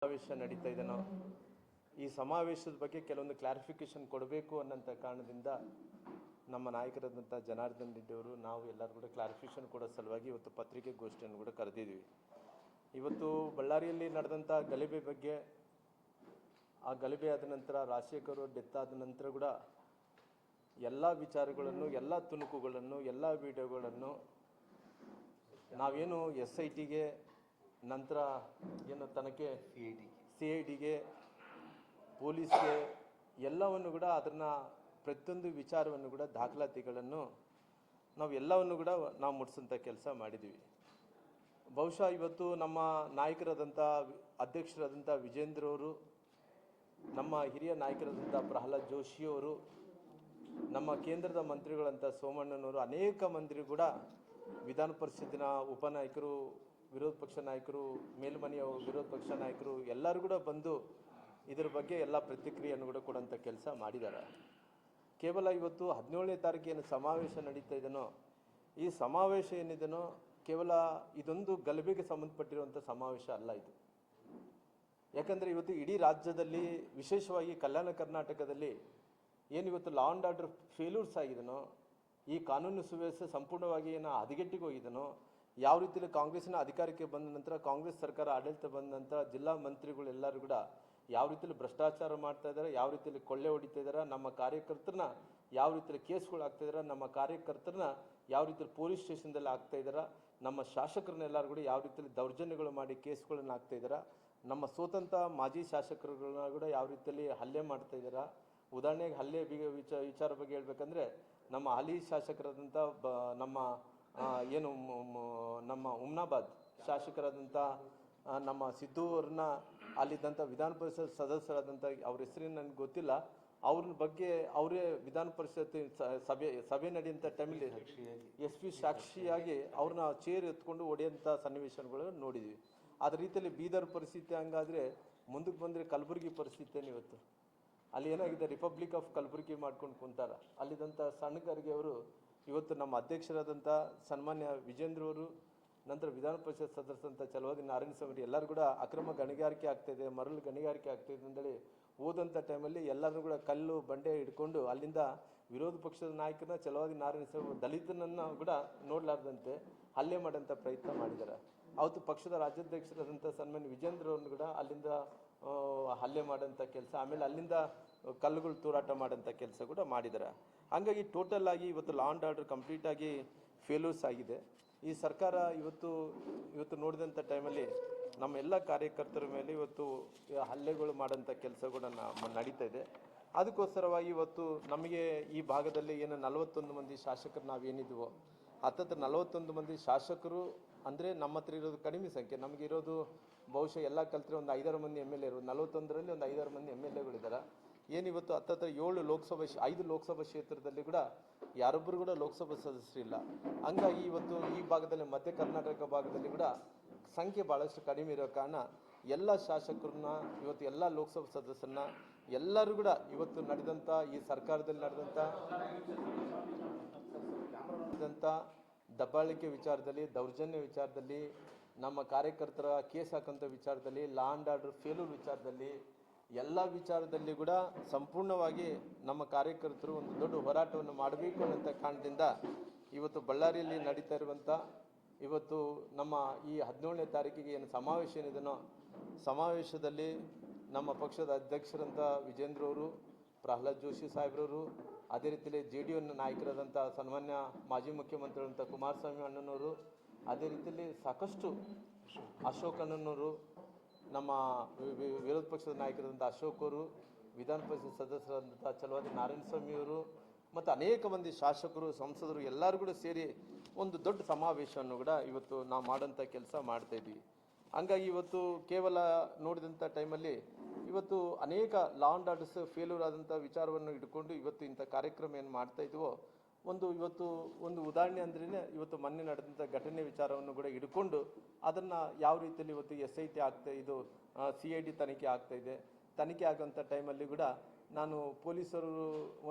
ಸಮಾವೇಶ ನಡೀತಾ ಇದೆನೋ ಈ ಸಮಾವೇಶದ ಬಗ್ಗೆ ಕೆಲವೊಂದು ಕ್ಲಾರಿಫಿಕೇಶನ್ ಕೊಡಬೇಕು ಅನ್ನೋಂಥ ಕಾರಣದಿಂದ ನಮ್ಮ ನಾಯಕರಾದಂಥ ಜನಾರ್ದನ್ ರೆಡ್ಡಿ ಅವರು ನಾವು ಎಲ್ಲರೂ ಕೂಡ ಕ್ಲಾರಿಫಿಕೇಶನ್ ಕೊಡೋ ಸಲುವಾಗಿ ಇವತ್ತು ಪತ್ರಿಕಾಗೋಷ್ಠಿಯನ್ನು ಕೂಡ ಕರೆದಿದ್ವಿ. ಇವತ್ತು ಬಳ್ಳಾರಿಯಲ್ಲಿ ನಡೆದಂಥ ಗಲಭೆ ಬಗ್ಗೆ, ಆ ಗಲಭೆ ಆದ ನಂತರ ರಾಜಶೇಖರ್ ಅವರು ಡೆತ್ ಆದ ನಂತರ ಕೂಡ ಎಲ್ಲ ವಿಚಾರಗಳನ್ನು, ಎಲ್ಲ ತುಣುಕುಗಳನ್ನು, ಎಲ್ಲ ವಿಡಿಯೋಗಳನ್ನು ನಾವೇನು SITಗೆ ನಂತರ ಏನು ತನಗೆ CIDಗೆ ಪೊಲೀಸ್ಗೆ ಎಲ್ಲವನ್ನು ಕೂಡ ಅದನ್ನು ಪ್ರತಿಯೊಂದು ವಿಚಾರವನ್ನು ಕೂಡ ದಾಖಲಾತಿಗಳನ್ನು ನಾವು ಎಲ್ಲವನ್ನು ಕೂಡ ನಾವು ಮುಟ್ಸೋಂಥ ಕೆಲಸ ಮಾಡಿದ್ದೀವಿ. ಬಹುಶಃ ಇವತ್ತು ನಮ್ಮ ನಾಯಕರಾದಂಥ ಅಧ್ಯಕ್ಷರಾದಂಥ ವಿಜೇಂದ್ರ ಅವರು, ನಮ್ಮ ಹಿರಿಯ ನಾಯಕರಾದಂಥ ಪ್ರಹ್ಲಾದ್ ಜೋಶಿಯವರು, ನಮ್ಮ ಕೇಂದ್ರದ ಮಂತ್ರಿಗಳಂಥ ಸೋಮಣ್ಣನವರು, ಅನೇಕ ಮಂತ್ರಿ ಕೂಡ ವಿಧಾನ ಪರಿಷತ್ತಿನ ಉಪನಾಯಕರು, ವಿರೋಧ ಪಕ್ಷ ನಾಯಕರು, ಮೇಲ್ಮನೆಯ ವಿರೋಧ ಪಕ್ಷ ನಾಯಕರು ಎಲ್ಲರೂ ಕೂಡ ಬಂದು ಇದರ ಬಗ್ಗೆ ಎಲ್ಲ ಪ್ರತಿಕ್ರಿಯೆಯನ್ನು ಕೂಡ ಕೊಡೋಂಥ ಕೆಲಸ ಮಾಡಿದ್ದಾರೆ. ಕೇವಲ ಇವತ್ತು 17ನೇ ತಾರೀಕು ಏನು ಸಮಾವೇಶ ನಡೀತಾ ಇದೆಯೋ, ಈ ಸಮಾವೇಶ ಏನಿದೆಯೋ ಕೇವಲ ಇದೊಂದು ಗಲಭೆಗೆ ಸಂಬಂಧಪಟ್ಟಿರುವಂಥ ಸಮಾವೇಶ ಅಲ್ಲ ಇದು. ಯಾಕಂದರೆ ಇವತ್ತು ಇಡೀ ರಾಜ್ಯದಲ್ಲಿ, ವಿಶೇಷವಾಗಿ ಕಲ್ಯಾಣ ಕರ್ನಾಟಕದಲ್ಲಿ ಏನಿವತ್ತು ಲಾ ಆ್ಯಂಡ್ ಆರ್ಡರ್ ಫೇಲ್ಯೂರ್ಸ್ ಆಗಿದೆನೋ, ಈ ಕಾನೂನು ಸುವ್ಯವಸ್ಥೆ ಸಂಪೂರ್ಣವಾಗಿ ಏನು ಹದಗೆಟ್ಟಿಗೆ ಹೋಗಿದೆನೋ, ಯಾವ ರೀತಿಯಲ್ಲಿ ಕಾಂಗ್ರೆಸ್ಸಿನ ಅಧಿಕಾರಕ್ಕೆ ಬಂದ ನಂತರ, ಕಾಂಗ್ರೆಸ್ ಸರ್ಕಾರ ಆಡಳಿತ ಬಂದ ನಂತರ ಜಿಲ್ಲಾ ಮಂತ್ರಿಗಳೆಲ್ಲರೂ ಕೂಡ ಯಾವ ರೀತಿಯಲ್ಲಿ ಭ್ರಷ್ಟಾಚಾರ ಮಾಡ್ತಾ ಇದ್ದಾರೆ, ಯಾವ ರೀತಿಯಲ್ಲಿ ಕೊಳ್ಳೆ ಹೊಡಿತಾ ಇದ್ದಾರೆ, ನಮ್ಮ ಕಾರ್ಯಕರ್ತರನ್ನ ಯಾವ ರೀತಿಯಲ್ಲಿ ಕೇಸ್ಗಳು ಆಗ್ತಾ ಇದ್ದಾರೆ, ನಮ್ಮ ಕಾರ್ಯಕರ್ತರನ್ನ ಯಾವ ರೀತಿಯಲ್ಲಿ ಪೊಲೀಸ್ ಸ್ಟೇಷನ್ದಲ್ಲಿ ಆಗ್ತಾ ಇದ್ದಾರೆ, ನಮ್ಮ ಶಾಸಕರನ್ನೆಲ್ಲರೂ ಕೂಡ ಯಾವ ರೀತಿಯಲ್ಲಿ ದೌರ್ಜನ್ಯಗಳು ಮಾಡಿ ಕೇಸ್ಗಳನ್ನು ಆಗ್ತಾ ಇದ್ದಾರೆ, ನಮ್ಮ ಸ್ವತಂತ್ರ ಮಾಜಿ ಶಾಸಕರುಗಳನ್ನ ಕೂಡ ಯಾವ ರೀತಿಯಲ್ಲಿ ಹಲ್ಲೆ ಮಾಡ್ತಾ ಇದ್ದಾರೆ. ಉದಾಹರಣೆಗೆ ಹಲ್ಲೆ ವಿಚಾರ ಬಗ್ಗೆ ಹೇಳ್ಬೇಕಂದ್ರೆ, ನಮ್ಮ ಹಾಲಿ ಶಾಸಕರಾದಂಥ ನಮ್ಮ ಏನು ನಮ್ಮ ಹುಮ್ನಾಬಾದ್ ಶಾಸಕರಾದಂಥ ನಮ್ಮ ಸಿದ್ದು ಅವ್ರನ್ನ, ಅಲ್ಲಿದ್ದಂಥ ವಿಧಾನ ಪರಿಷತ್ ಸದಸ್ಯರಾದಂಥ ಅವ್ರ ಹೆಸರೇನು ನನಗೆ ಗೊತ್ತಿಲ್ಲ, ಅವ್ರ ಬಗ್ಗೆ ಅವರೇ ವಿಧಾನ ಪರಿಷತ್ ಸಭೆ ನಡೆಯುವಂಥ ಟೈಮಲ್ಲಿ SP ಸಾಕ್ಷಿಯಾಗಿ ಅವ್ರನ್ನ ಚೇರ್ ಎತ್ಕೊಂಡು ಹೊಡೆಯೋಂಥ ಸನ್ನಿವೇಶಗಳು ನೋಡಿದ್ವಿ. ಅದೇ ರೀತಿಯಲ್ಲಿ ಬೀದರ್ ಪರಿಸ್ಥಿತಿ ಹಂಗಾದರೆ ಮುಂದಕ್ಕೆ ಬಂದರೆ ಕಲಬುರಗಿ ಪರಿಸ್ಥಿತಿಯನ್ನು ಇವತ್ತು ಅಲ್ಲಿ ಏನಾಗಿದೆ, ರಿಪಬ್ಲಿಕ್ ಆಫ್ ಕಲಬುರಗಿ ಮಾಡ್ಕೊಂಡು ಕುಂತಾರ. ಅಲ್ಲಿದ್ದಂಥ ಸಣ್ಣಗಾರಿಗೆ ಅವರು ಇವತ್ತು ನಮ್ಮ ಅಧ್ಯಕ್ಷರಾದಂಥ ಸನ್ಮಾನ್ಯ ವಿಜೇಂದ್ರ ಅವರು, ನಂತರ ವಿಧಾನ ಪರಿಷತ್ ಸದಸ್ಯರಂಥ ಚಲವಾದಿ ನಾರಾಯಣ ಸ್ವಾಮಿ ಎಲ್ಲರೂ ಕೂಡ ಅಕ್ರಮ ಗಣಿಗಾರಿಕೆ ಆಗ್ತಾಯಿದೆ, ಮರಳು ಗಣಿಗಾರಿಕೆ ಆಗ್ತಾಯಿದೆ ಅಂತೇಳಿ ಹೋದಂಥ ಟೈಮಲ್ಲಿ ಎಲ್ಲರೂ ಕೂಡ ಕಲ್ಲು ಬಂಡೆ ಹಿಡ್ಕೊಂಡು ಅಲ್ಲಿಂದ ವಿರೋಧ ಪಕ್ಷದ ನಾಯಕನ ಚಲವಾದಿ ನಾರಾಯಣ ಸ್ವಾಮಿ ದಲಿತನನ್ನು ಕೂಡ ನೋಡಲಾರ್ದಂತೆ ಹಲ್ಲೆ ಮಾಡೋಂಥ ಪ್ರಯತ್ನ ಮಾಡಿದ್ದಾರೆ. ಅವತ್ತು ಪಕ್ಷದ ರಾಜ್ಯಾಧ್ಯಕ್ಷರಾದಂಥ ಸನ್ಮಾನ್ಯ ವಿಜೇಂದ್ರ ಅವ್ರನ್ನು ಕೂಡ ಅಲ್ಲಿಂದ ಹಲ್ಲೆ ಮಾಡೋಂಥ ಕೆಲಸ, ಆಮೇಲೆ ಅಲ್ಲಿಂದ ಕಲ್ಲುಗಳು ತೂರಾಟ ಮಾಡೋಂಥ ಕೆಲಸ ಕೂಡ ಮಾಡಿದ್ದಾರೆ. ಹಾಗಾಗಿ ಟೋಟಲ್ ಆಗಿ ಇವತ್ತು ಲಾ ಆ್ಯಂಡ್ ಆರ್ಡರ್ ಕಂಪ್ಲೀಟಾಗಿ ಫೇಲ್ಯೂರ್ಸ್ ಆಗಿದೆ. ಈ ಸರ್ಕಾರ ಇವತ್ತು ನೋಡಿದಂಥ ಟೈಮಲ್ಲಿ ನಮ್ಮ ಎಲ್ಲ ಕಾರ್ಯಕರ್ತರ ಮೇಲೆ ಇವತ್ತು ಹಲ್ಲೆಗಳು ಮಾಡೋಂಥ ಕೆಲಸ ಕೂಡ ನಡೀತಾ ಇದೆ. ಅದಕ್ಕೋಸ್ಕರವಾಗಿ ಇವತ್ತು ನಮಗೆ ಈ ಭಾಗದಲ್ಲಿ ಏನು 41 ಮಂದಿ ಶಾಸಕರು ನಾವೇನಿದ್ವೋ, ಹತ್ತತ್ರ 41 ಮಂದಿ ಶಾಸಕರು ಅಂದರೆ ನಮ್ಮ ಹತ್ರ ಇರೋದು ಕಡಿಮೆ ಸಂಖ್ಯೆ. ನಮಗಿರೋದು ಬಹುಶಃ ಎಲ್ಲ ಕಲ್ತ್ರೆ ಒಂದು 5-6 ಮಂದಿ MLA ಇರೋದು, 41ರಲ್ಲಿ ಒಂದು 5-6 ಮಂದಿ MLAಗಳಿದ್ದಾರೆ. ಏನಿವತ್ತು ಹತ್ತತ್ರ 5 ಲೋಕಸಭಾ ಕ್ಷೇತ್ರದಲ್ಲಿ ಕೂಡ ಯಾರೊಬ್ಬರು ಕೂಡ ಲೋಕಸಭಾ ಸದಸ್ಯರಿಲ್ಲ. ಹಂಗಾಗಿ ಇವತ್ತು ಈ ಭಾಗದಲ್ಲಿ, ಮಧ್ಯ ಕರ್ನಾಟಕ ಭಾಗದಲ್ಲಿ ಕೂಡ ಸಂಖ್ಯೆ ಭಾಳಷ್ಟು ಕಡಿಮೆ ಇರೋ ಕಾರಣ ಎಲ್ಲ ಶಾಸಕರನ್ನ, ಇವತ್ತು ಎಲ್ಲ ಲೋಕಸಭಾ ಸದಸ್ಯರನ್ನ ಎಲ್ಲರೂ ಕೂಡ ಇವತ್ತು ನಡೆದಂಥ ಈ ಸರ್ಕಾರದಲ್ಲಿ ನಡೆದಂಥ ದಬ್ಬಾಳಿಕೆ ವಿಚಾರದಲ್ಲಿ, ದೌರ್ಜನ್ಯ ವಿಚಾರದಲ್ಲಿ, ನಮ್ಮ ಕಾರ್ಯಕರ್ತರ ಕೇಸ್ ಹಾಕೋಂಥ ವಿಚಾರದಲ್ಲಿ, ಲಾ ಆ್ಯಂಡ್ ಆರ್ಡರ್ ಫೇಲ್ಯೂರ್ ವಿಚಾರದಲ್ಲಿ, ಎಲ್ಲ ವಿಚಾರದಲ್ಲಿ ಕೂಡ ಸಂಪೂರ್ಣವಾಗಿ ನಮ್ಮ ಕಾರ್ಯಕರ್ತರು ಒಂದು ದೊಡ್ಡ ಹೋರಾಟವನ್ನು ಮಾಡಬೇಕು ಅನ್ನೋಂಥ ಕಾರಣದಿಂದ ಇವತ್ತು ಬಳ್ಳಾರಿಯಲ್ಲಿ ನಡೀತಾ ಇರುವಂಥ ಇವತ್ತು ನಮ್ಮ ಈ 17ನೇ ತಾರೀಕಿಗೆ ಏನು ಸಮಾವೇಶ ಏನಿದೆನೋ, ಸಮಾವೇಶದಲ್ಲಿ ನಮ್ಮ ಪಕ್ಷದ ಅಧ್ಯಕ್ಷರಂಥ ವಿಜೇಂದ್ರ ಅವರು, ಪ್ರಹ್ಲಾದ್ ಜೋಶಿ ಸಾಹೇಬ್ರವರು, ಅದೇ ರೀತಿಯಲ್ಲಿ JDU ನಾಯಕರಾದಂಥ ಸನ್ಮಾನ್ಯ ಮಾಜಿ ಮುಖ್ಯಮಂತ್ರಿಗಳಂಥ ಕುಮಾರಸ್ವಾಮಿ ಅಣ್ಣನವರು, ಅದೇ ರೀತಿಯಲ್ಲಿ ಸಾಕಷ್ಟು ಅಶೋಕ್ ಅಣ್ಣನವರು, ನಮ್ಮ ವಿರೋಧ ಪಕ್ಷದ ನಾಯಕರಾದಂಥ ಅಶೋಕ್ ಅವರು, ವಿಧಾನ ಪರಿಷತ್ ಸದಸ್ಯರಾದಂಥ ಚಲವಾದಿ ನಾರಾಯಣ ಸ್ವಾಮಿಯವರು ಮತ್ತು ಅನೇಕ ಮಂದಿ ಶಾಸಕರು, ಸಂಸದರು ಎಲ್ಲರೂ ಕೂಡ ಸೇರಿ ಒಂದು ದೊಡ್ಡ ಸಮಾವೇಶವನ್ನು ಕೂಡ ಇವತ್ತು ನಾವು ಮಾಡೋಂಥ ಕೆಲಸ ಮಾಡ್ತಾಯಿದ್ವಿ. ಹಂಗಾಗಿ ಇವತ್ತು ಕೇವಲ ನೋಡಿದಂಥ ಟೈಮಲ್ಲಿ ಇವತ್ತು ಅನೇಕ ಲಾ ಆ್ಯಂಡ್ ಆರ್ಡರ್ಸ್ ಫೇಲ್ಯೂರ್ ಆದಂಥ ವಿಚಾರವನ್ನು ಇಟ್ಕೊಂಡು ಇವತ್ತು ಇಂಥ ಕಾರ್ಯಕ್ರಮ ಏನು ಮಾಡ್ತಾಯಿದ್ವೋ, ಇವತ್ತು ಒಂದು ಉದಾಹರಣೆ ಅಂದ್ರೇ ಇವತ್ತು ಮೊನ್ನೆ ನಡೆದಂಥ ಘಟನೆ ವಿಚಾರವನ್ನು ಕೂಡ ಹಿಡ್ಕೊಂಡು ಅದನ್ನು ಯಾವ ರೀತಿಯಲ್ಲಿ ಇವತ್ತು SIT ಇದು CID ತನಿಖೆ ಆಗ್ತಾಯಿದೆ. ತನಿಖೆ ಆಗೋಂಥ ಟೈಮಲ್ಲಿ ಕೂಡ ನಾನು ಪೊಲೀಸರು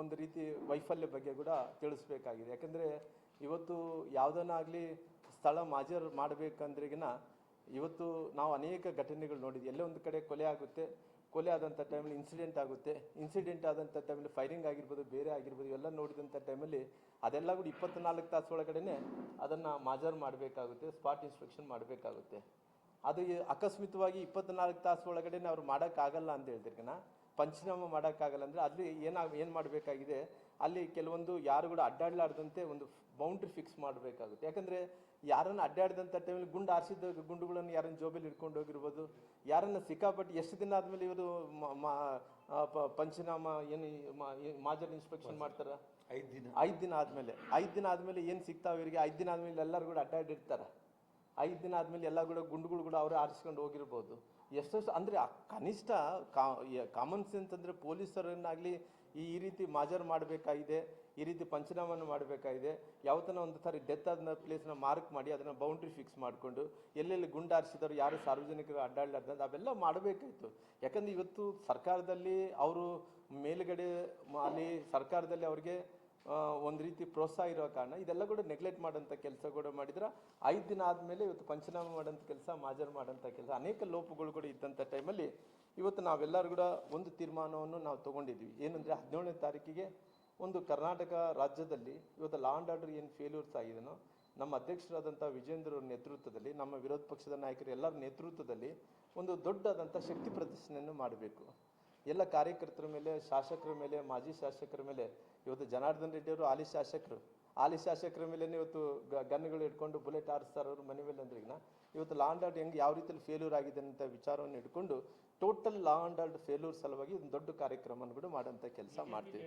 ಒಂದು ರೀತಿ ವೈಫಲ್ಯ ಬಗ್ಗೆ ಕೂಡ ತಿಳಿಸ್ಬೇಕಾಗಿದೆ. ಯಾಕಂದರೆ ಇವತ್ತು ಯಾವುದನ್ನಾಗಲಿ ಸ್ಥಳ ಮಾಜರ್ ಮಾಡಬೇಕಂದ್ರೆಗಿನ ಇವತ್ತು ನಾವು ಅನೇಕ ಘಟನೆಗಳು ನೋಡಿದ್ವಿ. ಎಲ್ಲೋ ಒಂದು ಕಡೆ ಕೊಲೆ ಆಗುತ್ತೆ, ಕೊಲೆ ಆದಂಥ ಟೈಮಲ್ಲಿ ಇನ್ಸಿಡೆಂಟ್ ಆಗುತ್ತೆ, ಇನ್ಸಿಡೆಂಟ್ ಆದಂಥ ಟೈಮಲ್ಲಿ ಫೈರಿಂಗ್ ಆಗಿರ್ಬೋದು, ಬೇರೆ ಆಗಿರ್ಬೋದು, ಇವೆಲ್ಲ ನೋಡಿದಂಥ ಟೈಮಲ್ಲಿ ಅದೆಲ್ಲ ಕೂಡ 24 ತಾಸು ಒಳಗಡೆ ಅದನ್ನು ಮಾಜರ್ ಮಾಡಬೇಕಾಗುತ್ತೆ, ಸ್ಪಾಟ್ ಇನ್ಸ್ಪೆಕ್ಷನ್ ಮಾಡಬೇಕಾಗುತ್ತೆ. ಅದು ಅಕಸ್ಮಿತವಾಗಿ 24 ತಾಸು ಒಳಗಡೆ ಅವ್ರು ಮಾಡೋಕ್ಕಾಗಲ್ಲ ಅಂತ ಹೇಳ್ತಿರ್ಕನ, ಪಂಚನಾಮ ಮಾಡೋಕ್ಕಾಗಲ್ಲ ಅಂದರೆ ಅಲ್ಲಿ ಏನು ಮಾಡಬೇಕಾಗಿದೆ, ಅಲ್ಲಿ ಕೆಲವೊಂದು ಯಾರು ಕೂಡ ಅಡ್ಡಾಡಲಾರ್ದಂತೆ ಒಂದು ಬೌಂಡ್ರಿ ಫಿಕ್ಸ್ ಮಾಡಬೇಕಾಗುತ್ತೆ. ಯಾಕಂದರೆ ಯಾರನ್ನು ಅಡ್ಡಾಡಿದಂಥ ಟೈಮಲ್ಲಿ ಗುಂಡು ಆರಿಸಿದ ಗುಂಡುಗಳನ್ನು ಯಾರನ್ನು ಜೋಬಲ್ಲಿ ಇಟ್ಕೊಂಡು ಹೋಗಿರ್ಬೋದು, ಯಾರನ್ನು ಸಿಕ್ಕಾಪಟ್ಟು ಎಷ್ಟು ದಿನ ಆದಮೇಲೆ ಇವರು ಪಂಚನಾಮ ಏನು ಮಾಜರ್ ಇನ್ಸ್ಪೆಕ್ಷನ್ ಮಾಡ್ತಾರೆ, 5 ದಿನ ಆದಮೇಲೆ. 5 ದಿನ ಆದಮೇಲೆ ಏನು ಸಿಗ್ತಾವೆ ಇವರಿಗೆ, 5 ದಿನ ಆದಮೇಲೆ ಎಲ್ಲರೂ ಕೂಡ ಅಡ್ಡಾಡಿರ್ತಾರೆ. 5 ದಿನ ಆದಮೇಲೆ ಎಲ್ಲ ಕೂಡ ಗುಂಡುಗಳು ಕೂಡ ಅವರೇ ಆರಿಸ್ಕೊಂಡು ಹೋಗಿರ್ಬೋದು. ಎಷ್ಟೋ ಅಂದರೆ ಕನಿಷ್ಠ ಕಾಮನ್ ಸೆನ್ಸ್ ಅಂದರೆ ಪೊಲೀಸರನ್ನಾಗಲಿ ಈ ರೀತಿ ಮಾಜರ್ ಮಾಡಬೇಕಾಗಿದೆ, ಈ ರೀತಿ ಪಂಚನಾಮವನ್ನು ಮಾಡಬೇಕಾಗಿದೆ. ಯಾವತ್ತನ ಒಂದು ಸಾರಿ ಡೆತ್ ಆದ ಪ್ಲೇಸ್ನ ಮಾರ್ಕ್ ಮಾಡಿ ಅದನ್ನು ಬೌಂಡ್ರಿ ಫಿಕ್ಸ್ ಮಾಡಿಕೊಂಡು ಎಲ್ಲೆಲ್ಲಿ ಗುಂಡು ಹಾರಿಸಿದವರು ಯಾರು ಸಾರ್ವಜನಿಕರು ಅಡ್ಡಾಡ್ಲಾರ್ದಂತ ಅವೆಲ್ಲ ಮಾಡಬೇಕಾಯಿತು. ಯಾಕಂದರೆ ಇವತ್ತು ಸರ್ಕಾರದಲ್ಲಿ ಅವರು ಮೇಲುಗಡೆ ಅಲ್ಲಿ ಸರ್ಕಾರದಲ್ಲಿ ಅವ್ರಿಗೆ ಒಂದು ರೀತಿ ಪ್ರೋತ್ಸಾಹ ಇರೋ ಕಾರಣ ಇದೆಲ್ಲ ಕೂಡ ನೆಗ್ಲೆಕ್ಟ್ ಮಾಡೋಂಥ ಕೆಲಸ ಕೂಡ ಮಾಡಿದ್ರೆ 5 ದಿನ ಆದಮೇಲೆ ಇವತ್ತು ಪಂಚನಾಮ ಮಾಡೋಂಥ ಕೆಲಸ, ಮಾಜರ್ ಮಾಡೋಂಥ ಕೆಲಸ, ಅನೇಕ ಲೋಪಗಳು ಕೂಡ ಇದ್ದಂಥ ಟೈಮಲ್ಲಿ ಇವತ್ತು ನಾವೆಲ್ಲರೂ ಕೂಡ ಒಂದು ತೀರ್ಮಾನವನ್ನು ನಾವು ತೊಗೊಂಡಿದ್ವಿ. ಏನಂದರೆ 17ನೇ ತಾರೀಕಿಗೆ ಒಂದು ಕರ್ನಾಟಕ ರಾಜ್ಯದಲ್ಲಿ ಇವತ್ತು ಲಾ ಆ್ಯಂಡ್ ಆರ್ಡರ್ ಏನು ಫೇಲ್ಯೂರ್ಸ್ ಆಗಿದೆನೋ, ನಮ್ಮ ಅಧ್ಯಕ್ಷರಾದಂಥ ವಿಜೇಂದ್ರ ಅವ್ರ ನೇತೃತ್ವದಲ್ಲಿ, ನಮ್ಮ ವಿರೋಧ ಪಕ್ಷದ ನಾಯಕರು ಎಲ್ಲರ ನೇತೃತ್ವದಲ್ಲಿ ಒಂದು ದೊಡ್ಡದಾದಂಥ ಶಕ್ತಿ ಪ್ರದರ್ಶನವನ್ನು ಮಾಡಬೇಕು. ಎಲ್ಲ ಕಾರ್ಯಕರ್ತರ ಮೇಲೆ, ಶಾಸಕರ ಮೇಲೆ, ಮಾಜಿ ಶಾಸಕರ ಮೇಲೆ, ಇವತ್ತು ಜನಾರ್ದನ್ ರೆಡ್ಡಿ ಅವರು ಹಾಲಿ ಶಾಸಕರ ಮೇಲೆ ಇವತ್ತು ಗನ್ಗಳು ಇಟ್ಕೊಂಡು ಬುಲೆಟ್ ಹಾರಿಸ್ತಾರೆ ಅವರು ಮನೆ ಮೇಲೆ ಅಂದ್ರಿಗಿನ ಇವತ್ತು ಲಾ ಆ್ಯಂಡ್ ಆರ್ಡರ್ ಹೆಂಗೆ ಯಾವ ರೀತಿಯಲ್ಲಿ ಫೇಲ್ಯೂರ್ ಆಗಿದೆ ಅಂತ ವಿಚಾರವನ್ನು ಇಟ್ಕೊಂಡು total law and order failure ಸಲುವಾಗಿ ಒಂದು ದೊಡ್ಡ ಕಾರ್ಯಕ್ರಮವನ್ನು ಕೂಡ ಮಾಡೋಂಥ ಕೆಲಸ ಮಾಡ್ತೀವಿ.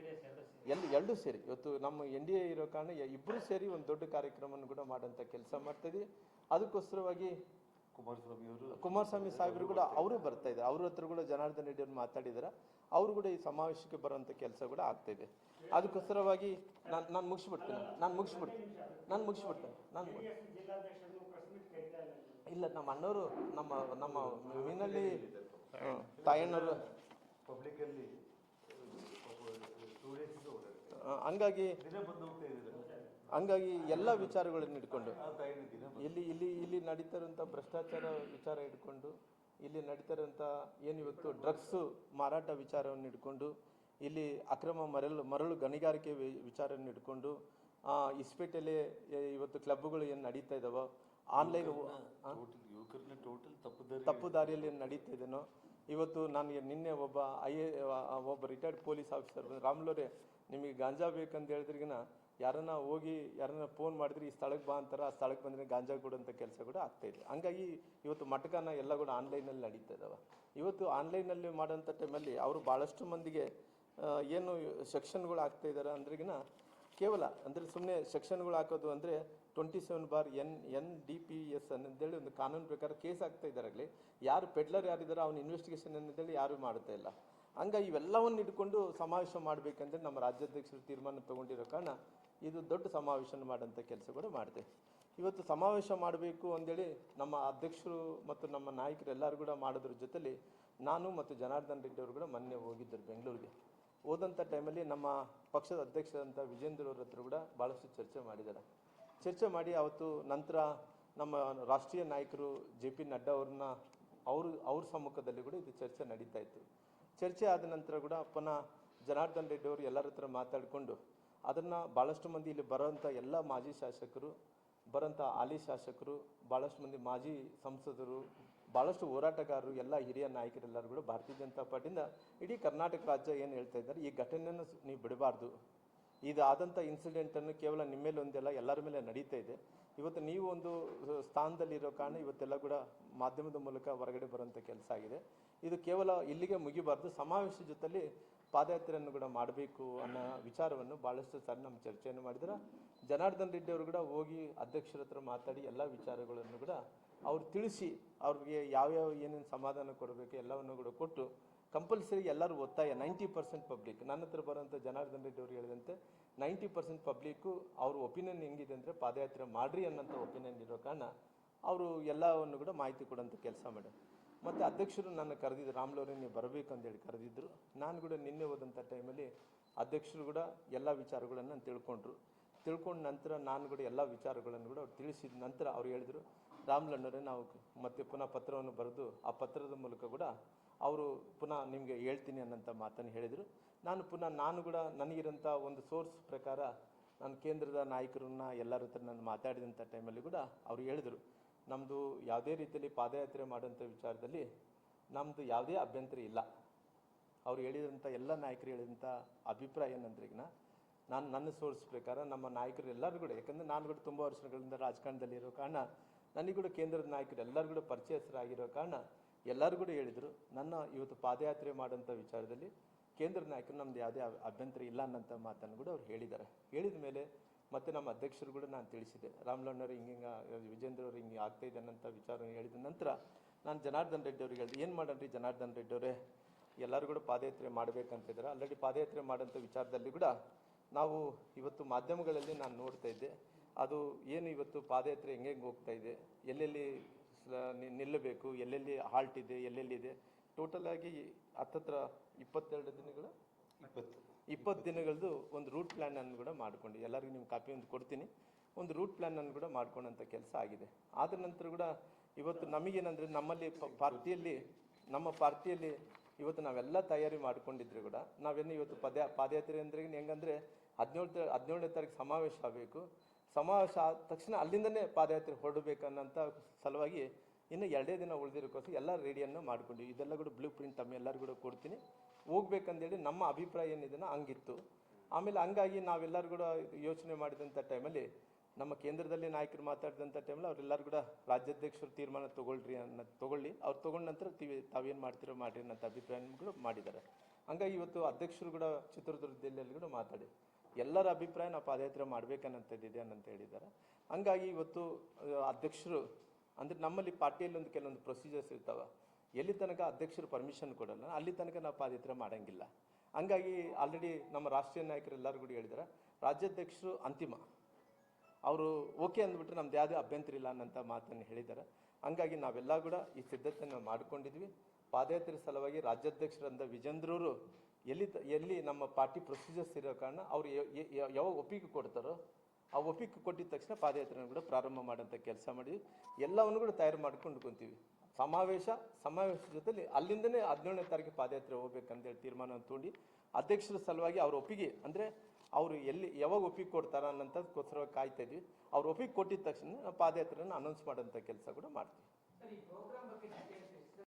ಎರಡೂ ಸೇರಿ ಇವತ್ತು ನಮ್ಮ NDA ಇರೋ ಕಾರಣ ಇಬ್ಬರು ಸೇರಿ ಒಂದು ದೊಡ್ಡ ಕಾರ್ಯಕ್ರಮವನ್ನು ಕೂಡ ಮಾಡೋಂಥ ಕೆಲಸ ಮಾಡ್ತಾಯಿದ್ವಿ. ಅದಕ್ಕೋಸ್ಕರವಾಗಿ ಕುಮಾರಸ್ವಾಮಿ ಸಾಹೇಬರು ಕೂಡ ಅವರು ಬರ್ತಾ ಇದ್ದಾರೆ. ಅವ್ರ ಹತ್ರ ಕೂಡ ಜನಾರ್ದನ್ ರೆಡ್ಡಿ ಅವರು ಮಾತಾಡಿದ್ದಾರೆ. ಅವರು ಕೂಡ ಈ ಸಮಾವೇಶಕ್ಕೆ ಬರುವಂಥ ಕೆಲಸ ಕೂಡ ಆಗ್ತಾಯಿದೆ. ಅದಕ್ಕೋಸ್ಕರವಾಗಿ ನಾನು ಮುಗಿಸ್ಬಿಡ್ತೇನೆ. ಇಲ್ಲ, ನಮ್ಮ ಅಣ್ಣವರು ನಮ್ಮ ಮೀನಲ್ಲಿ ತಾಯಣ್ಣವರು ಪಬ್ಲಿಕಲ್ಲಿ ಹಂಗಾಗಿ ಎಲ್ಲ ವಿಚಾರಗಳನ್ನು ಇಟ್ಕೊಂಡು ಇಲ್ಲಿ ನಡೀತಾ ಇರುವಂಥ ಭ್ರಷ್ಟಾಚಾರ ವಿಚಾರ ಇಟ್ಕೊಂಡು, ಇಲ್ಲಿ ನಡೀತಾ ಇರುವಂಥ ಏನಿವತ್ತು ಡ್ರಗ್ಸು ಮಾರಾಟ ವಿಚಾರವನ್ನು ಇಟ್ಕೊಂಡು, ಇಲ್ಲಿ ಅಕ್ರಮ ಮರಳು ಗಣಿಗಾರಿಕೆ ವಿಚಾರವನ್ನು ಇಟ್ಕೊಂಡು, ಇಸ್ಪೇಟೆಲೆ ಇವತ್ತು ಕ್ಲಬ್ಗಳು ಏನು ನಡೀತಾ ಇದ್ದಾವೋ, ಆನ್ಲೈನ್ ತಪ್ಪು ದಾರಿಯಲ್ಲಿ ಏನು ನಡೀತಾ ಇದೆನೋ, ಇವತ್ತು ನನಗೆ ನಿನ್ನೆ ಒಬ್ಬ ರಿಟೈರ್ಡ್ ಪೊಲೀಸ್ ಆಫೀಸರ್ ರಾಮ್ಲೋರೆ ನಿಮಗೆ ಗಾಂಜಾ ಬೇಕಂತ ಹೇಳಿದ್ರಿಗಿನ ಯಾರನ್ನ ಫೋನ್ ಮಾಡಿದ್ರೆ ಈ ಸ್ಥಳಕ್ಕೆ ಬಾ ಅಂತಾರೆ, ಆ ಸ್ಥಳಕ್ಕೆ ಬಂದರೆ ಗಾಂಜಾ ಕೊಡೋಂಥ ಕೆಲಸ ಕೂಡ ಆಗ್ತಾಯಿದೆ. ಹಂಗಾಗಿ ಇವತ್ತು ಮಟಕನ ಎಲ್ಲ ಕೂಡ ಆನ್ಲೈನಲ್ಲಿ ನಡೀತಾ ಇದ್ದಾವೆ. ಇವತ್ತು ಆನ್ಲೈನಲ್ಲಿ ಮಾಡೋಂಥ ಟೈಮಲ್ಲಿ ಅವರು ಭಾಳಷ್ಟು ಮಂದಿಗೆ ಏನು ಸೆಕ್ಷನ್ಗಳು ಆಗ್ತಾಯಿದ್ದಾರೆ ಅಂದ್ರಿಗಿನ ಕೇವಲ ಅಂದರೆ ಸುಮ್ಮನೆ ಸೆಕ್ಷನ್ಗಳು ಹಾಕೋದು ಅಂದರೆ 27/NDPS ಅಂತೇಳಿ ಒಂದು ಕಾನೂನು ಪ್ರಕಾರ ಕೇಸ್ ಆಗ್ತಾ ಇದ್ದಾರಾಗಲಿ, ಯಾರು ಪೆಡ್ಲರ್ ಯಾರಿದ್ದಾರೆ ಅವನ ಇನ್ವೆಸ್ಟಿಗೇಷನ್ ಅಂತೇಳಿ ಯಾರೂ ಮಾಡ್ತಾ ಇಲ್ಲ. ಹಂಗಾಗಿ ಇವೆಲ್ಲವನ್ನು ಇಟ್ಕೊಂಡು ಸಮಾವೇಶ ಮಾಡಬೇಕಂದ್ರೆ ನಮ್ಮ ರಾಜ್ಯಾಧ್ಯಕ್ಷರು ತೀರ್ಮಾನ ತೊಗೊಂಡಿರೋ ಕಾರಣ ಇದು ದೊಡ್ಡ ಸಮಾವೇಶನ ಮಾಡೋಂಥ ಕೆಲಸ ಕೂಡ ಮಾಡಿದೆ. ಇವತ್ತು ಸಮಾವೇಶ ಮಾಡಬೇಕು ಅಂದೇಳಿ ನಮ್ಮ ಅಧ್ಯಕ್ಷರು ಮತ್ತು ನಮ್ಮ ನಾಯಕರು ಎಲ್ಲರೂ ಕೂಡ ಮಾಡೋದ್ರ ಜೊತೆಲಿ ನಾನು ಮತ್ತು ಜನಾರ್ದನ್ ರೆಡ್ಡಿ ಅವರು ಕೂಡ ಮೊನ್ನೆ ಹೋಗಿದ್ದರು ಬೆಂಗಳೂರಿಗೆ. ಹೋದಂಥ ಟೈಮಲ್ಲಿ ನಮ್ಮ ಪಕ್ಷದ ಅಧ್ಯಕ್ಷರಾದಂಥ ವಿಜೇಂದ್ರ ಅವ್ರ ಹತ್ರ ಕೂಡ ಭಾಳಷ್ಟು ಚರ್ಚೆ ಮಾಡಿ ಅವತ್ತು ನಂತರ ನಮ್ಮ ರಾಷ್ಟ್ರೀಯ ನಾಯಕರು JP ನಡ್ಡಾ ಅವ್ರನ್ನ ಅವ್ರ ಸಮ್ಮುಖದಲ್ಲಿ ಕೂಡ ಇದು ಚರ್ಚೆ ನಡೀತಾ ಇತ್ತು. ಚರ್ಚೆ ಆದ ನಂತರ ಕೂಡ ಪುನಃ ಜನಾರ್ದನ್ ರೆಡ್ಡಿ ಅವರು ಎಲ್ಲರ ಹತ್ರ ಮಾತಾಡಿಕೊಂಡು ಅದನ್ನು ಭಾಳಷ್ಟು ಮಂದಿ ಇಲ್ಲಿ ಬರೋಂಥ ಎಲ್ಲ ಮಾಜಿ ಶಾಸಕರು, ಬರೋಂಥ ಹಾಲಿ ಶಾಸಕರು, ಭಾಳಷ್ಟು ಮಂದಿ ಮಾಜಿ ಸಂಸದರು, ಭಾಳಷ್ಟು ಹೋರಾಟಗಾರರು, ಎಲ್ಲ ಹಿರಿಯ ನಾಯಕರೆಲ್ಲರೂ ಕೂಡ ಭಾರತೀಯ ಜನತಾ ಪಾರ್ಟಿಯಿಂದ ಇಡೀ ಕರ್ನಾಟಕ ರಾಜ್ಯ ಏನು ಹೇಳ್ತಾ ಇದ್ದಾರೆ, ಈ ಘಟನೆಯನ್ನು ನೀವು ಬಿಡಬಾರ್ದು. ಇದು ಆದಂಥ ಇನ್ಸಿಡೆಂಟನ್ನು ಕೇವಲ ನಿಮ್ಮ ಮೇಲೆ ಒಂದೆಲ್ಲ ಎಲ್ಲರ ಮೇಲೆ ನಡೀತಾ ಇದೆ. ಇವತ್ತು ನೀವು ಒಂದು ಸ್ಥಾನದಲ್ಲಿರೋ ಕಾರಣ ಇವತ್ತೆಲ್ಲ ಕೂಡ ಮಾಧ್ಯಮದ ಮೂಲಕ ಹೊರಗಡೆ ಬರೋಂಥ ಕೆಲಸ ಆಗಿದೆ. ಇದು ಕೇವಲ ಇಲ್ಲಿಗೆ ಮುಗಿಬಾರ್ದು, ಸಮಾವೇಶ ಜೊತೆಲಿ ಪಾದಯಾತ್ರೆಯನ್ನು ಕೂಡ ಮಾಡಬೇಕು ಅನ್ನೋ ವಿಚಾರವನ್ನು ಭಾಳಷ್ಟು ಸಾರಿ ನಮ್ಮ ಚರ್ಚೆಯನ್ನು ಮಾಡಿದ್ರೆ ಜನಾರ್ದನ್ ರೆಡ್ಡಿ ಅವರು ಕೂಡ ಹೋಗಿ ಅಧ್ಯಕ್ಷರ ಹತ್ರ ಮಾತಾಡಿ ಎಲ್ಲ ವಿಚಾರಗಳನ್ನು ಕೂಡ ಅವ್ರು ತಿಳಿಸಿ ಅವ್ರಿಗೆ ಯಾವ್ಯಾವ ಏನೇನು ಸಮಾಧಾನ ಕೊಡಬೇಕು ಎಲ್ಲವನ್ನು ಕೂಡ ಕೊಟ್ಟು ಕಂಪಲ್ಸರಿ ಎಲ್ಲರೂ ಒತ್ತಾಯ 90% ಪಬ್ಲಿಕ್ ನನ್ನ ಹತ್ರ ಬರೋಂಥ ಜನಾರ್ದನ್ ರೆಡ್ಡಿ ಅವರು ಹೇಳಿದಂತೆ 90% ಪಬ್ಲಿಕ್ಕು ಅವ್ರ ಒಪಿನಿಯನ್ ಹೆಂಗಿದೆ ಅಂದರೆ ಪಾದಯಾತ್ರೆ ಮಾಡ್ರಿ ಅನ್ನೋಂಥ ಒಪಿನಿಯನ್ ಇರೋ ಕಾರಣ ಅವರು ಎಲ್ಲವನ್ನು ಕೂಡ ಮಾಹಿತಿ ಕೊಡೋಂಥ ಕೆಲಸ ಮಾಡ್ಯಾರ. ಮತ್ತು ಅಧ್ಯಕ್ಷರು ನನ್ನ ಕರೆದಿದ್ದು, ರಾಮ್ಲವ್ರೆ ನೀವು ಬರಬೇಕಂತೇಳಿ ಕರೆದಿದ್ದರು. ನಾನು ಕೂಡ ನಿನ್ನೆ ಹೋದಂಥ ಟೈಮಲ್ಲಿ ಅಧ್ಯಕ್ಷರು ಕೂಡ ಎಲ್ಲ ವಿಚಾರಗಳನ್ನು ತಿಳ್ಕೊಂಡ ನಂತರ ನಾನು ಕೂಡ ಎಲ್ಲ ವಿಚಾರಗಳನ್ನು ಕೂಡ ಅವ್ರು ತಿಳಿಸಿದ ನಂತರ ಅವ್ರು ಹೇಳಿದ್ರು ರಾಮ್ಲಣ್ಣವರೇ ನಾವು ಮತ್ತೆ ಪುನಃ ಪತ್ರವನ್ನು ಬರೆದು ಆ ಪತ್ರದ ಮೂಲಕ ಕೂಡ ಅವರು ಪುನಃ ನಿಮಗೆ ಹೇಳ್ತೀನಿ ಅನ್ನೋಂಥ ಮಾತನ್ನು ಹೇಳಿದರು. ನಾನು ಕೂಡ ನನಗಿರೋಂಥ ಒಂದು ಸೋರ್ಸ್ ಪ್ರಕಾರ ನಾನು ಕೇಂದ್ರದ ನಾಯಕರನ್ನ ಎಲ್ಲರ ಹತ್ರ ನಾನು ಮಾತಾಡಿದಂಥ ಟೈಮಲ್ಲಿ ಕೂಡ ಅವರು ಹೇಳಿದರು, ನಮ್ಮದು ಯಾವುದೇ ರೀತಿಯಲ್ಲಿ ಪಾದಯಾತ್ರೆ ಮಾಡೋಂಥ ವಿಚಾರದಲ್ಲಿ ನಮ್ಮದು ಯಾವುದೇ ಅಭ್ಯಂತರ ಇಲ್ಲ. ಅವ್ರು ಹೇಳಿದಂಥ ಎಲ್ಲ ನಾಯಕರು ಹೇಳಿದಂಥ ಅಭಿಪ್ರಾಯ ಏನಂದ್ರೆಗಿನ ನನ್ನ ಸೋರ್ಸ್ ಪ್ರಕಾರ ನಮ್ಮ ನಾಯಕರು ಎಲ್ಲರೂ ಕೂಡ, ಯಾಕಂದರೆ ನಾನು ಕೂಡ ತುಂಬ ವರ್ಷಗಳಿಂದ ರಾಜಕಾರಣದಲ್ಲಿ ಇರೋ ಕಾರಣ ನನಗೆ ಕೂಡ ಕೇಂದ್ರದ ನಾಯಕರು ಎಲ್ಲರೂ ಕೂಡ ಪರಿಚಯಸ್ಥರಾಗಿರೋ ಕಾರಣ ಎಲ್ಲರೂ ಕೂಡ ಹೇಳಿದರು, ನನ್ನ ಇವತ್ತು ಪಾದಯಾತ್ರೆ ಮಾಡೋಂಥ ವಿಚಾರದಲ್ಲಿ ಕೇಂದ್ರದ ನಾಯಕರು ನಮ್ದು ಯಾವುದೇ ಅಭ್ಯಂತರ ಇಲ್ಲ ಅನ್ನೋಂಥ ಮಾತನ್ನು ಕೂಡ ಅವ್ರು ಹೇಳಿದ್ದಾರೆ. ಹೇಳಿದ ಮೇಲೆ ಮತ್ತು ನಮ್ಮ ಅಧ್ಯಕ್ಷರು ಕೂಡ ನಾನು ತಿಳಿಸಿದೆ, ರಾಮ್ಲಣ್ಣವ್ರು ಹಿಂಗೆ ವಿಜೇಂದ್ರ ಅವರು ಹಿಂಗೆ ಆಗ್ತಾಯಿದೆ ಅನ್ನೋಂಥ ವಿಚಾರ ಹೇಳಿದ ನಂತರ ನಾನು ಜನಾರ್ದನ್ ರೆಡ್ಡಿ ಅವ್ರಿಗೆ ಹೇಳಿದೆ, ಏನು ಮಾಡೋಣ್ರಿ ಜನಾರ್ದನ್ ರೆಡ್ಡಿ ಅವರೇ, ಎಲ್ಲರೂ ಕೂಡ ಪಾದಯಾತ್ರೆ ಮಾಡಬೇಕಂತಿದ್ದಾರೆ. ಆಲ್ರೆಡಿ ಪಾದಯಾತ್ರೆ ಮಾಡೋಂಥ ವಿಚಾರದಲ್ಲಿ ಕೂಡ ನಾವು ಇವತ್ತು ಮಾಧ್ಯಮಗಳಲ್ಲಿ ನಾನು ನೋಡ್ತಾ ಇದ್ದೆ, ಅದು ಏನು ಇವತ್ತು ಪಾದಯಾತ್ರೆ ಹೆಂಗೆ ಹೋಗ್ತಾ ಇದೆ, ಎಲ್ಲೆಲ್ಲಿ ನಿಲ್ಲಬೇಕು, ಎಲ್ಲೆಲ್ಲಿ ಹಾಲ್ಟ್ ಇದೆ, ಎಲ್ಲೆಲ್ಲಿದೆ, ಟೋಟಲ್ ಆಗಿ ಹತ್ತತ್ರ 22 ದಿನಗಳು 20 ದಿನಗಳದ್ದು ಒಂದು ರೂಟ್ ಪ್ಲ್ಯಾನ್ ಅನ್ನು ಕೂಡ ಮಾಡ್ಕೊಂಡು ಎಲ್ಲರಿಗೂ ನಿಮ್ಮ ಕಾಪಿ ಒಂದು ಕೊಡ್ತೀನಿ, ಒಂದು ರೂಟ್ ಪ್ಲ್ಯಾನ್ ಅನ್ನು ಕೂಡ ಮಾಡ್ಕೊಳ್ಳೋಂಥ ಕೆಲಸ ಆಗಿದೆ. ಆದ ನಂತರ ಕೂಡ ಇವತ್ತು ನಮಗೇನಂದರೆ ನಮ್ಮಲ್ಲಿ ನಮ್ಮ ಪಾರ್ಟಿಯಲ್ಲಿ ಇವತ್ತು ನಾವೆಲ್ಲ ತಯಾರಿ ಮಾಡ್ಕೊಂಡಿದ್ರು ಕೂಡ ನಾವೇನು ಇವತ್ತು ಪಾದಯಾತ್ರೆ ಅಂದರೆ ಹೆಂಗಂದರೆ 17ನೇ ತಾರೀಕು ಸಮಾವೇಶ ಆಗಬೇಕು, ಸಮಾವೇಶ ಆದ ತಕ್ಷಣ ಅಲ್ಲಿಂದನೇ ಪಾದಯಾತ್ರೆ ಹೊರಡಬೇಕನ್ನೋಂಥ ಸಲುವಾಗಿ ಇನ್ನು 2 ದಿನ ಉಳಿದಿರೋಕ್ಕೋಸ್ಕರ ಎಲ್ಲ ರೆಡಿಯನ್ನು ಮಾಡ್ಕೊಂಡಿವಿ. ಇದೆಲ್ಲ ಕೂಡ ಬ್ಲೂ ಪ್ರಿಂಟ್ ತಮ್ಮೆಲ್ಲರೂ ಕೂಡ ಕೊಡ್ತೀನಿ, ಹೋಗ್ಬೇಕಂದೇಳಿ ನಮ್ಮ ಅಭಿಪ್ರಾಯ ಏನಿದೆನೋ ಹಂಗಿತ್ತು. ಆಮೇಲೆ ಹಂಗಾಗಿ ನಾವೆಲ್ಲರೂ ಕೂಡ ಯೋಚನೆ ಮಾಡಿದಂಥ ಟೈಮಲ್ಲಿ ನಮ್ಮ ಕೇಂದ್ರದಲ್ಲಿ ನಾಯಕರು ಮಾತಾಡಿದಂಥ ಟೈಮಲ್ಲಿ ಅವರೆಲ್ಲರೂ ಕೂಡ ರಾಜ್ಯಾಧ್ಯಕ್ಷರು ತೀರ್ಮಾನ ತೊಗೊಳ್ಳಿ, ಅವ್ರು ತೊಗೊಂಡ ನಂತರ ತಾವೇನು ಮಾಡ್ತಿರೋ ಮಾಡಿರಿ ಅನ್ನೋಂಥ ಅಭಿಪ್ರಾಯನೂ ಕೂಡ ಮಾಡಿದ್ದಾರೆ. ಹಂಗಾಗಿ ಇವತ್ತು ಅಧ್ಯಕ್ಷರು ಕೂಡ ಚಿತ್ರದುರ್ಗದಲ್ಲಿ ಕೂಡ ಮಾತಾಡಿ ಎಲ್ಲರ ಅಭಿಪ್ರಾಯ ನಾವು ಪಾದಯಾತ್ರೆ ಮಾಡಬೇಕನ್ನಂಥದ್ದಿದೆ ಅನ್ನಂತ ಹೇಳಿದ್ದಾರೆ. ಹಂಗಾಗಿ ಇವತ್ತು ಅಧ್ಯಕ್ಷರು ಅಂದರೆ ನಮ್ಮಲ್ಲಿ ಪಾರ್ಟಿಯಲ್ಲಿ ಒಂದು ಕೆಲವೊಂದು ಪ್ರೊಸೀಜರ್ಸ್ ಇರ್ತಾವೆ, ಎಲ್ಲಿ ತನಕ ಅಧ್ಯಕ್ಷರು ಪರ್ಮಿಷನ್ ಕೊಡಲ್ಲ ಅಲ್ಲಿ ತನಕ ನಾವು ಪಾದಯಾತ್ರೆ ಮಾಡೋಂಗಿಲ್ಲ. ಹಂಗಾಗಿ ಆಲ್ರೆಡಿ ನಮ್ಮ ರಾಷ್ಟ್ರೀಯ ನಾಯಕರು ಎಲ್ಲರೂ ಕೂಡ ಹೇಳಿದ್ದಾರೆ, ರಾಜ್ಯಾಧ್ಯಕ್ಷರು ಅಂತಿಮ, ಅವರು ಓಕೆ ಅಂದ್ಬಿಟ್ರೆ ನಮ್ದು ಯಾವುದೇ ಅಭ್ಯಂತರ ಇಲ್ಲ ಅನ್ನೋಂಥ ಮಾತನ್ನು ಹೇಳಿದ್ದಾರೆ. ಹಂಗಾಗಿ ನಾವೆಲ್ಲ ಕೂಡ ಈ ಸಿದ್ಧತೆಯನ್ನು ಮಾಡ್ಕೊಂಡಿದ್ವಿ. ಪಾದಯಾತ್ರೆ ಸಲುವಾಗಿ ರಾಜ್ಯಾಧ್ಯಕ್ಷರಂದ ವಿಜೇಂದ್ರವರು ಎಲ್ಲಿ ನಮ್ಮ ಪಾರ್ಟಿ ಪ್ರೊಸೀಜರ್ಸ್ ಇರೋ ಕಾರಣ ಅವ್ರು ಯಾವಾಗ ಒಪ್ಪಿಗೆ ಕೊಡ್ತಾರೋ ಆ ಒಪ್ಪಿಗೆ ಕೊಟ್ಟಿದ ತಕ್ಷಣ ಪಾದಯಾತ್ರೆಯನ್ನು ಕೂಡ ಪ್ರಾರಂಭ ಮಾಡೋಂಥ ಕೆಲಸ ಮಾಡಿ ಎಲ್ಲವನ್ನು ಕೂಡ ತಯಾರು ಮಾಡ್ಕೊಂಡು ಕುಂತೀವಿ. ಸಮಾವೇಶ ಜೊತೆಲಿ ಅಲ್ಲಿಂದನೇ 17ನೇ ತಾರೀಕು ಪಾದಯಾತ್ರೆ ಹೋಗ್ಬೇಕಂತೇಳಿ ತೀರ್ಮಾನವನ್ನು ತೊಗೊಂಡು ಅಧ್ಯಕ್ಷರ ಸಲುವಾಗಿ ಅವ್ರ ಒಪ್ಪಿಗೆ ಅಂದರೆ ಅವರು ಯಾವಾಗ ಒಪ್ಪಿಗೆ ಕೊಡ್ತಾರ ಅನ್ನೋಂಥದ್ದಕ್ಕೋಸ್ಕರ ಕಾಯ್ತಾ ಇದ್ವಿ. ಅವ್ರು ಒಪ್ಪಿಗೆ ಕೊಟ್ಟಿದ ತಕ್ಷಣ ಪಾದಯಾತ್ರೆಯನ್ನು ಅನೌನ್ಸ್ ಮಾಡೋಂಥ ಕೆಲಸ ಕೂಡ ಮಾಡ್ತೀವಿ.